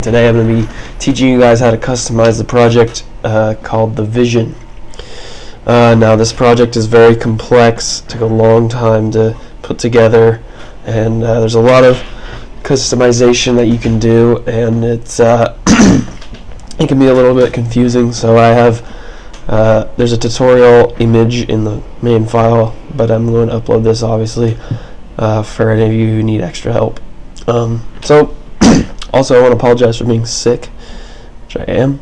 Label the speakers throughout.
Speaker 1: Today I'm going to be teaching you guys how to customize the project called the Vision. Now this project is very complex, took a long time to put together, and there's a lot of customization that you can do, and it's it can be a little bit confusing. So I have there's a tutorial image in the main file, but I'm going to upload this obviously for any of you who need extra help. Also, I want to apologize for being sick, which I am,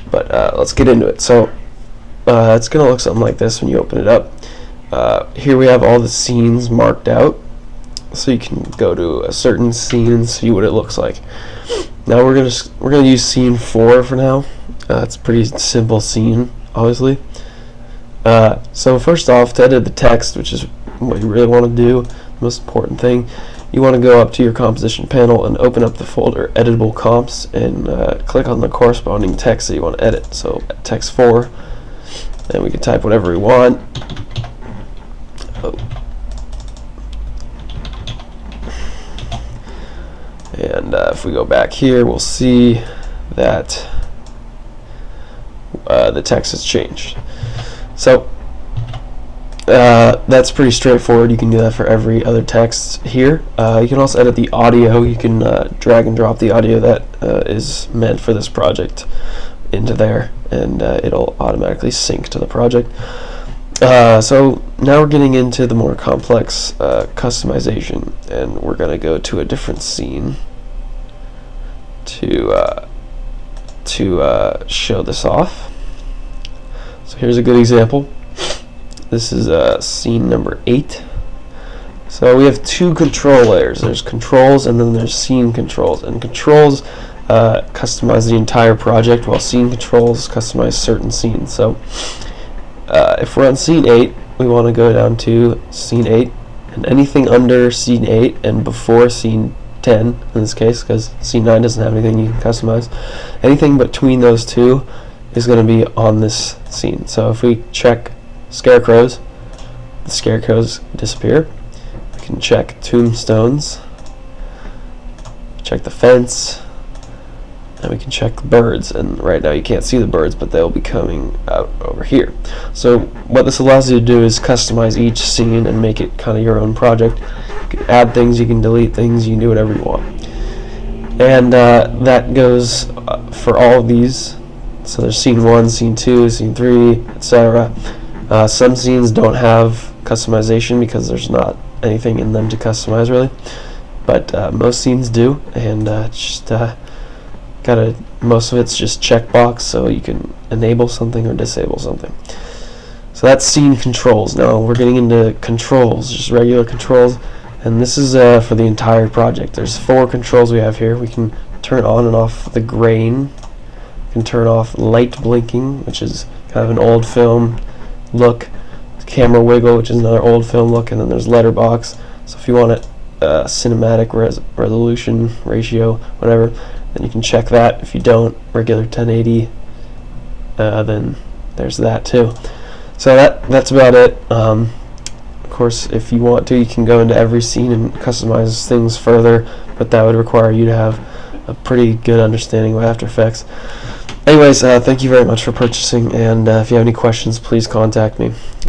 Speaker 1: but let's get into it. So it's going to look something like this when you open it up. Here we have all the scenes marked out, so you can go to a certain scene and see what it looks like. Now we're gonna use scene 4 for now. It's a pretty simple scene, obviously. So first off, to edit the text, which is what you really want to do, the most important thing, you want to go up to your composition panel and open up the folder editable comps and click on the corresponding text that you want to edit. So text 4, and we can type whatever we want. And if we go back here, we'll see that the text has changed. So that's pretty straightforward. You can do that for every other text here. You can also edit the audio. You can drag and drop the audio that is meant for this project into there, and it'll automatically sync to the project. So now we're getting into the more complex customization, and we're going to go to a different scene to show this off. So here's a good example. This is scene number 8. So we have 2 control layers. There's controls, and then there's scene controls. And controls customize the entire project, while scene controls customize certain scenes. So if we're on scene 8, we want to go down to scene 8, and anything under scene 8 and before scene 10 in this case, because scene 9 doesn't have anything you can customize, anything between those two is going to be on this scene. So if we check scarecrows, the scarecrows disappear. We can check tombstones, check the fence, and we can check the birds. And right now you can't see the birds, but they'll be coming out over here. So what this allows you to do is customize each scene and make it kind of your own project. You can add things, you can delete things, you can do whatever you want. And that goes for all of these. So there's scene 1, scene 2, scene 3, etc. Some scenes don't have customization because there's not anything in them to customize really, but most scenes do, and most of it's just checkbox, so you can enable something or disable something. So that's scene controls. Now we're getting into controls, just regular controls, and this is for the entire project. There's 4 controls we have here. We can turn on and off the grain. We can turn off light blinking, which is kind of an old film look. Camera wiggle, which is another old film look, and then there's letterbox. So if you want it cinematic resolution ratio, whatever, then you can check that. If you don't, regular 1080, then there's that too. So that's about it. Of course, if you want to, you can go into every scene and customize things further, but that would require you to have a pretty good understanding of After Effects. Anyways, thank you very much for purchasing, and if you have any questions, please contact me.